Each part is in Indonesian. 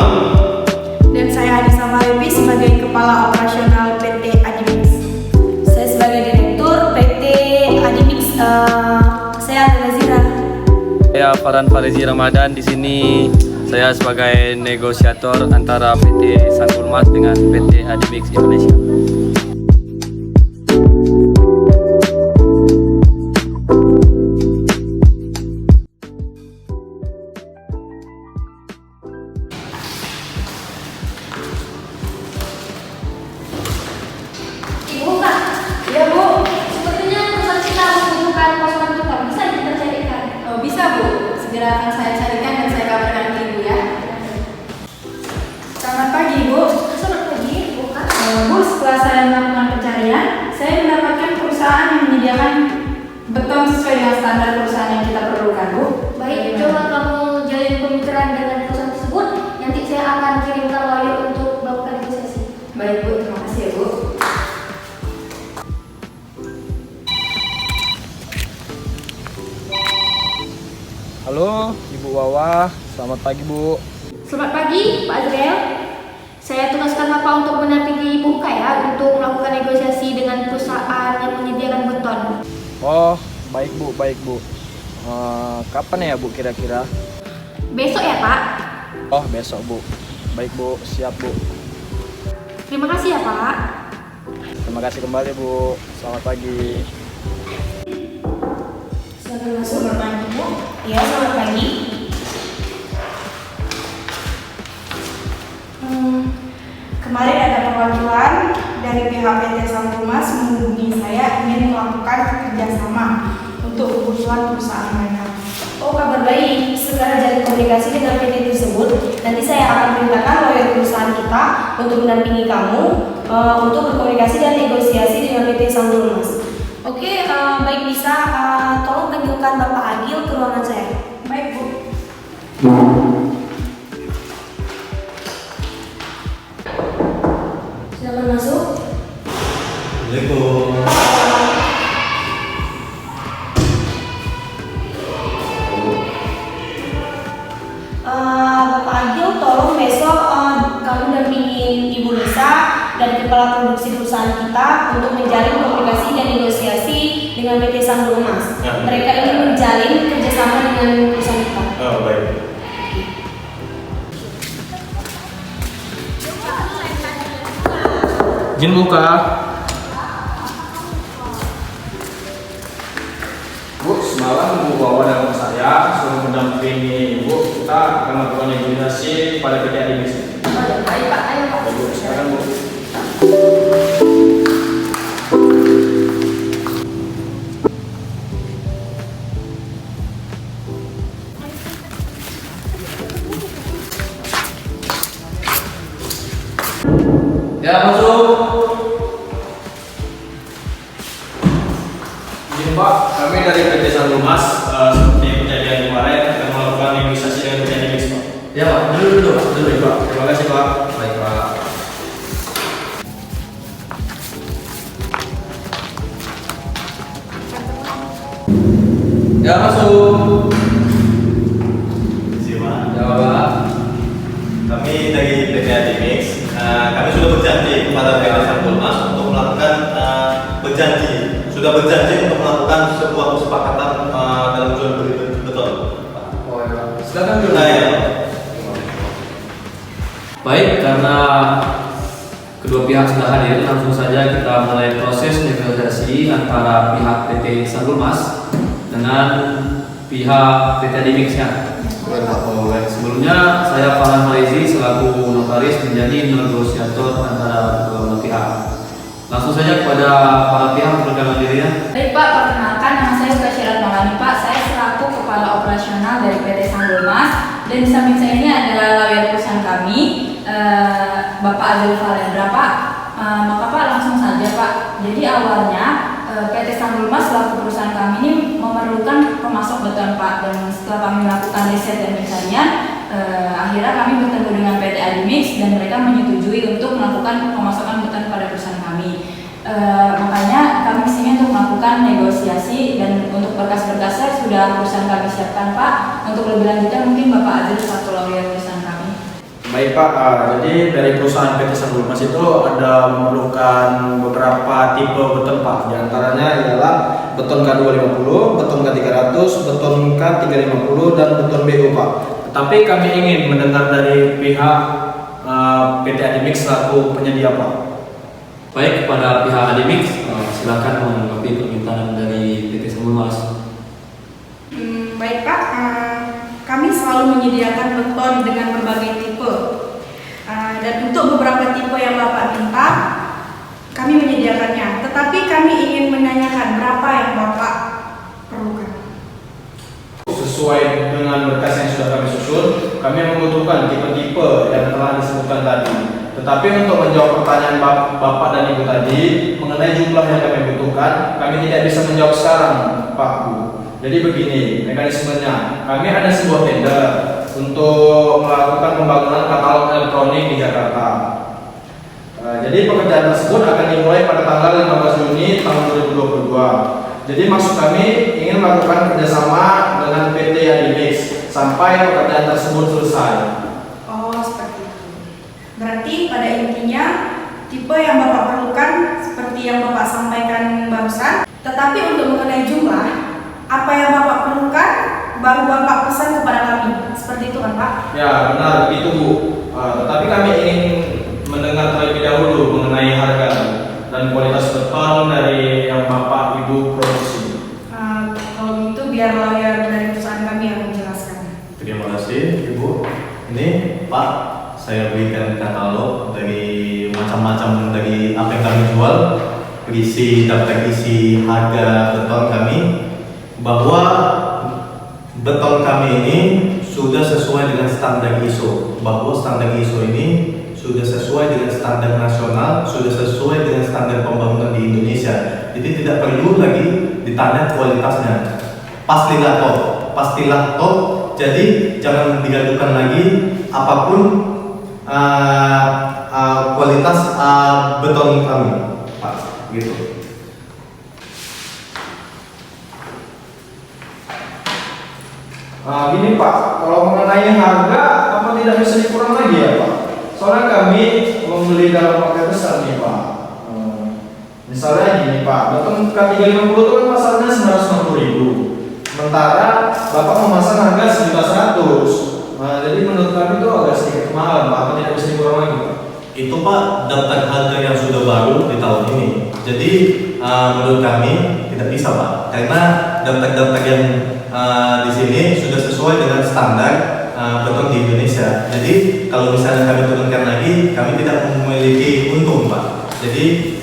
Kemang. Dan saya Adisa Malevi sebagai Kepala Operasional PT Adimix. Saya sebagai Direktur PT Adimix. Saya adalah Zira. Saya Farhan Farizi Ramadan. Di sini saya sebagai negosiator antara PT Sanggulmas dengan PT Adimix Indonesia. Ibu Kak, Iya Bu. sepertinya perusahaan kita membutuhkan pasukan tukang. Bisa kita carikan? Oh, bisa Bu. Segera akan saya carikan dan saya kabarkan ke Ibu ya. Selamat pagi Bu. Selamat pagi, Bu Kak. Bu, setelah saya melakukan pencarian, saya mendapatkan perusahaan yang menyediakan beton sesuai dengan standar perusahaan yang kita perlukan Bu. Baik, coba kamu jalin pemikiran dengan perusahaan tersebut. Nanti saya akan kirimkan lawyer untuk melakukan negosiasi. Baik Bu, terima kasih ya Bu. Halo Ibu Wawa, selamat pagi Bu. Selamat pagi, Pak Azriel. Saya tugaskan Bapak untuk mendampingi Ibu Kak ya untuk melakukan negosiasi dengan perusahaan yang menyediakan beton. Oh, baik Bu. Kapan ya Bu kira-kira? Besok ya Pak. Oh, besok Bu. Baik Bu, siap Bu. Terima kasih ya Pak. Terima kasih kembali Bu. Selamat pagi. Silakan masuk. Selamat pagi, Bu. Iya, selamat pagi. Kemarin ada perwakilan dari pihak PT Sanggulmas menghubungi saya ingin melakukan kerjasama untuk kebutuhan perusahaan mereka. Oh, kabar baik. Setelah jalin komunikasi dengan PT tersebut, nanti saya akan perintahkan lawyer perusahaan kita untuk mendampingi kamu untuk berkomunikasi dan negosiasi dengan PT Sanggulmas. Oke, baik, bisa tolong panggilkan Bapak Agil ke ruangan saya. Baik Bu. Silakan masuk. Assalamualaikum. Bapak Agil, tolong besok kamu dampingin Ibu Lisa dan kepala produksi perusahaan kita untuk menjalin komunikasi dan negosiasi dengan PT Sanggulmas. Ya. Mereka ingin menjalin kerjasama dengan perusahaan kita. Oh, baik. Izin buka. Bu, semalam Bu Wawa dan saya suruh mendampingi Ibu. Kita akan melakukan negosiasi pada PT Adimix. Oh, ya, baik Pak, ayo Pak. Bu, silakan Bu. Ya, masuk. Izin Pak, kami dari PT Sanggulmas seperti kejadian kemarin akan melakukan negosiasi dengan PT Adimix Pak. Ya Pak, dulu Pak. Terima kasih Pak. Baik Pak. Ya, masuk. Siapa? Ya Pak. Kami dari PT Adimix, kami sudah berjanji kepada PT Sanggulmas untuk melakukan berjanji untuk melakukan sebuah kesepakatan dalam jual beli beton. Oh ya. Silakan dulu. Nah, ya. Baik, karena kedua pihak sudah hadir, langsung saja kita mulai proses negosiasi antara pihak PT Sanggulmas dengan pihak PT Adimix ya. Sebelumnya saya Farhan Farizi selaku notaris menjadi negosiator antara kedua belah pihak. Langsung saja kepada para pihak perkenalkan diri ya. Baik Pak, perkenalkan nama saya Sukashirat Maulani Pak. Saya selaku Kepala Operasional dari PT Sanggulmas dan di samping saya ini adalah lawyer perusahaan kami, Bapak Azil Valendra Pak. Maka Pak langsung saja Pak. Jadi awalnya PT Sanggulmas selaku perusahaan kami ini memerlukan pemasok beton Pak, dan setelah kami melakukan riset dan pencarian, akhirnya kami bertemu dengan PT Adimix dan mereka menyetujui untuk melakukan pemasokan beton pada perusahaan kami. Makanya kami kesini untuk melakukan negosiasi dan untuk berkas-berkasnya sudah perusahaan kami siapkan Pak. Untuk lebih lanjutnya mungkin Bapak Azil satu lawyer perusahaan kami. Baik Baik Pak, jadi dari perusahaan PT Sanggulmas itu ada memerlukan beberapa tipe beton Pak. Di antaranya ialah beton K250, beton K300, beton K350 dan beton BU Pak. Tetapi kami ingin mendengar dari pihak PT Adimix selaku penyedia Pak. Baik, kepada pihak Adimix, silakan menanggapi permintaan dari PT Sanggulmas. Baik Pak, kami selalu menyediakan beton dengan berbagai tipe. Dan untuk beberapa tipe yang Bapak minta, kami menyediakannya. Tetapi kami ingin menanyakan berapa yang Bapak perlukan. Sesuai dengan berkas yang sudah kami susun, kami membutuhkan tipe-tipe yang telah disebutkan tadi. Tetapi untuk menjawab pertanyaan Bapak dan Ibu tadi mengenai jumlah yang kami butuhkan, kami tidak bisa menjawab sekarang, Pak Bu. Jadi begini mekanismenya, kami ada sebuah tender untuk melakukan pembangunan katalog elektronik di Jakarta. Jadi pekerjaan tersebut akan dimulai pada tanggal 15 Juni tahun 2022. Jadi maksud kami ingin melakukan kerjasama dengan PT Adimix sampai pekerjaan tersebut selesai. Oh, seperti itu. Berarti pada intinya tipe yang Bapak perlukan seperti yang Bapak sampaikan barusan. Tetapi untuk mengenai jumlah, apa yang Bapak perlukan baru Bapak pesan kepada kami. Seperti itu kan Pak? Ya benar begitu Bu. Tetapi kami ingin mendengar terlebih dahulu mengenai harga dan kualitas beton dari yang Bapak Ibu produksi. Kalau gitu biar lawyer dari perusahaan kami yang menjelaskan. Terima kasih Ibu. Ini Pak, saya berikan katalog dari macam-macam dari apa yang kami jual, berisi daftar isi harga beton kami, bahwa beton kami ini sudah sesuai dengan standar ISO, bahwa standar ISO ini sudah sesuai dengan standar nasional, sudah sesuai dengan standar pembangunan di Indonesia. Jadi tidak perlu lagi ditanya kualitasnya. Pastilah top. Jadi jangan diragukan lagi apapun kualitas beton kami, Pak. Gitu. Gini Pak, kalau mengenai harga apa tidak bisa dikurang lagi ya Pak? Soalnya kami membeli dalam paket besar nih Pak. Misalnya gini Pak, beton K350 itu kan pasarnya 960.000. Sementara Bapak memasang harga 1.100. Jadi menurut kami itu agak sedikit mahal Pak, apa tidak bisa dikurang lagi Pak? Itu Pak daftar harga yang sudah baru di tahun ini. Jadi menurut kami tidak bisa Pak, karena daftar-daftar yang di sini sudah sesuai dengan standar beton di Indonesia. Jadi kalau misalnya kami turunkan lagi, kami tidak memiliki untung Pak. Jadi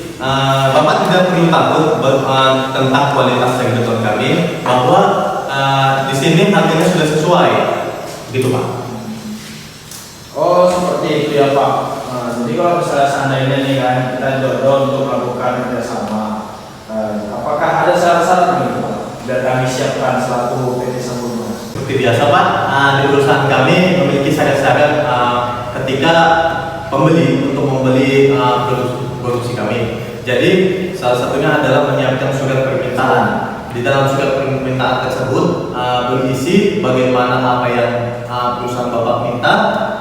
Bapak tidak perlu takut tentang kualitas dari beton kami, bahwa di sini harganya sudah sesuai, gitu Pak. Oh seperti itu ya Pak. Jadi kalau misalnya seandainya nih kan kita jodoh untuk melakukan kerjasama, apakah ada syarat-syarat gitu Pak? Dan kami siapkan selaku PT Sanggulmas. Seperti biasa Pak, di perusahaan kami memiliki syarat-syarat ketika pembeli untuk membeli produksi kami. Jadi salah satunya adalah menyiapkan surat permintaan. Di dalam surat permintaan tersebut berisi bagaimana apa yang perusahaan Bapak minta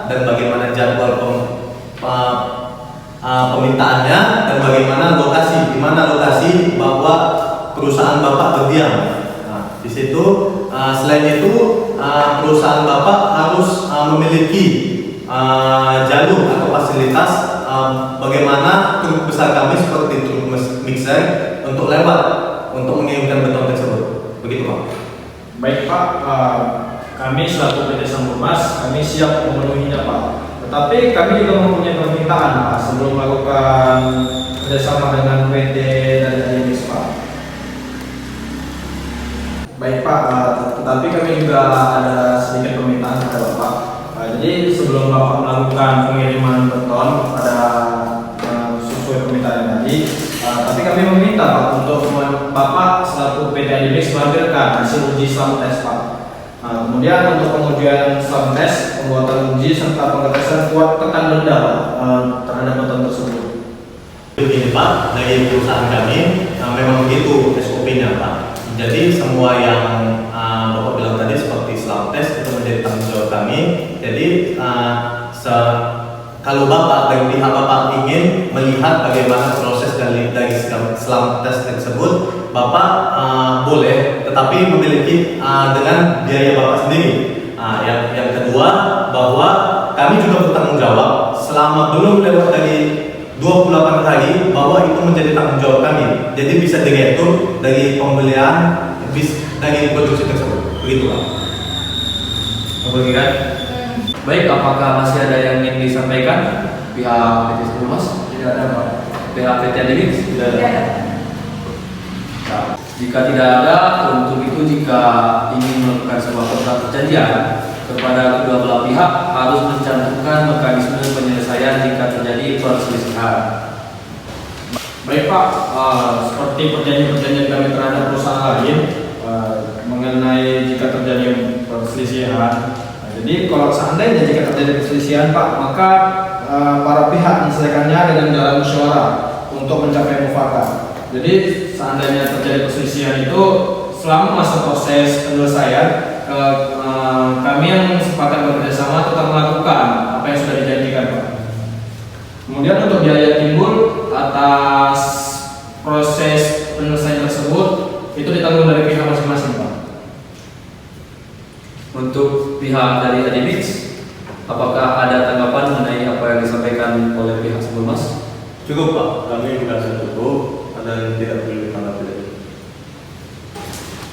dan bagaimana jadwal permintaannya dan bagaimana lokasi, di mana lokasi bahwa perusahaan Bapak berdiam. Nah, di situ selain itu perusahaan Bapak harus memiliki jalur atau fasilitas bagaimana truk besar kami seperti truk mixer untuk lewat untuk mengirimkan beton tersebut. Begitu Pak. Baik Pak, kami selaku PT Sanggulmas kami siap memenuhinya Pak. Tetapi kami juga mempunyai permintaan Pak sebelum melakukan kerjasama dengan PT dari Adimix Pak. Baik Pak, tetapi kami juga ada sedikit permintaan kepada Bapak. Jadi sebelum Bapak melakukan pengiriman beton pada sesuai permintaan tadi, tapi kami meminta Pak untuk Bapak selaku PT Adimix melampirkan hasil uji selama tes Pak. Kemudian untuk pengujian selama tes, pembuatan uji serta pengetesan kuat tekan rendah Pak terhadap beton tersebut. Begini Pak, dari perusahaan kami memang begitu SOP-nya Pak. Jadi semua yang Bapak bilang tadi seperti self test itu menjadi tanggung jawab kami. Jadi kalau Bapak dan pihak Bapak ingin melihat bagaimana proses dari selama tes tersebut, Bapak boleh, tetapi memiliki dengan biaya Bapak sendiri. Yang kedua, bahwa kami juga bertanggung jawab selama belum lewat dari 28 hari, bahwa itu menjadi tanggung jawab kami. Jadi bisa diatur dari pembelian dari produksi tersebut. Begitu Pak. Apa kan? Baik, apakah masih ada yang ingin disampaikan pihak PT Sanggulmas? Tidak ada Pak. Pihak PT Adibix? Tidak ada. Nah, jika tidak ada, untuk itu jika ingin melakukan sebuah kontrak perjanjian kepada kedua belah pihak harus mencantumkan mekanisme penyelesaian jika terjadi perselisihan. Baik Pak, seperti perjanjian-perjanjian kami terhadap perusahaan lain mengenai jika terjadi perselisihan. Jadi kalau seandainya jika terjadi perselisihan Pak, maka para pihak menyelesaikannya dengan jalan musyawarah untuk mencapai mufakat. Jadi seandainya terjadi perselisihan itu selama masa proses penyelesaian kami yang sepakat bekerjasama tetap melakukan apa yang sudah dijanjikan Pak. Kemudian untuk biaya timbul atas proses penyelesaian tersebut itu ditanggung dari pihak masing-masing Pak. Untuk pihak dari Adibix, apakah ada tanggapan mengenai apa yang disampaikan oleh pihak Sanggulmas? Cukup Pak, kami merasa cukup, ada yang tidak perlu ditanggapi lagi.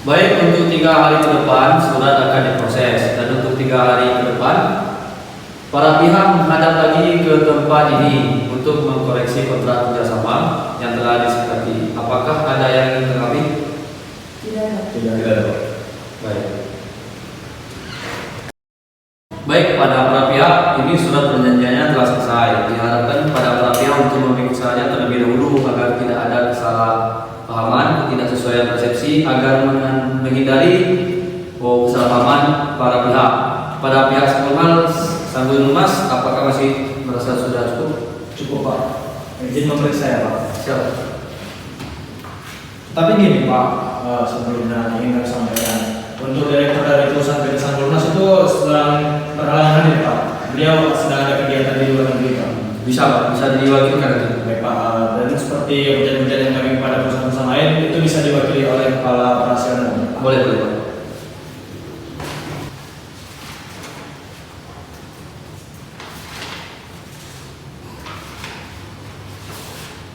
Baik, untuk 3 hari ke depan surat akan diproses, dan untuk 3 hari ke depan para pihak menghadap lagi ke tempat ini untuk mengkoreksi kontrak kerjasama yang telah disepakati. Apakah ada yang ingin tanggapi? Tidak ada Pak. Baik. Baik, pada para pihak ini surat perjanjiannya telah selesai. Diharapkan pada para pihak untuk memeriksanya terlebih dahulu agar tidak ada kesalahpahaman, ketidaksesuaian persepsi, agar menghindari kesalahpahaman para pihak. Pada pihak Sanggulmas, apakah masih merasa sudah cukup? Cukup Pak. Izin memeriksa ya Pak. Siap. Tapi gini Pak, sebelumnya ingin kami sampaikan, untuk direktur dari perusahaan PT Sanggulmas itu sedang berhalangan hadir Pak. Beliau sedang ada kegiatan di luar negeri Pak. Bisa Pak, bisa diwakilkan nanti. Baik Pak, dan seperti perjanjian yang kami kepada perusahaan-perusahaan lain itu bisa diwakili oleh kepala operasional. Boleh, boleh Pak.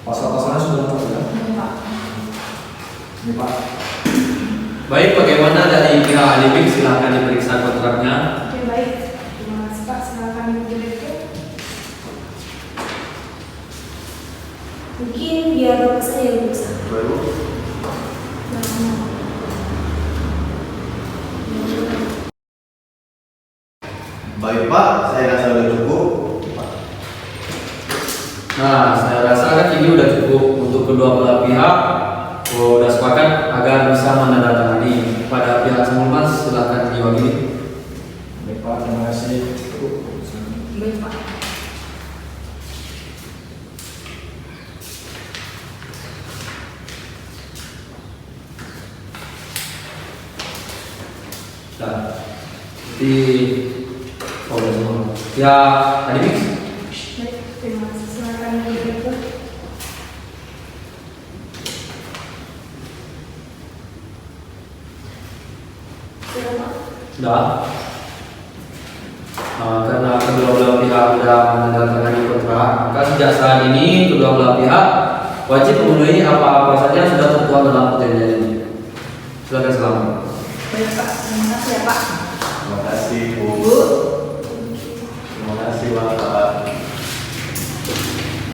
Pasal-pasalnya sudah lengkap ya? Ini Pak. Baik, bagaimana dari pihak Adibix? Silahkan diperiksa kontraknya. Oke, baik. Terima kasih Pak, silakan Ibu Direktur. Mungkin biar Bapak saja yang periksa. Baru. Baik Pak, saya rasa sudah cukup. Nah, saya rasa kan ini udah cukup untuk kedua belah pihak. Sudah sepakat agar bisa menandatangani. Pada pihak Sanggulmas silakan diwakili. Baik Pak, terima kasih. Baik Pak. Nah, di semua. Ya, Adibix. Baik, terima kasih. Silakan Ibu Direktur. Sudah Pak. Sudah. Karena kedua belah pihak sudah menandatangani kontrak, maka sejak saat ini kedua belah pihak wajib memenuhi apa-apa saja yang sudah tertuang dalam perjanjian ini. Silakan selamat. Baik Pak, terima kasih ya Pak. Terima kasih Bu. Bu. Terima kasih Bapak.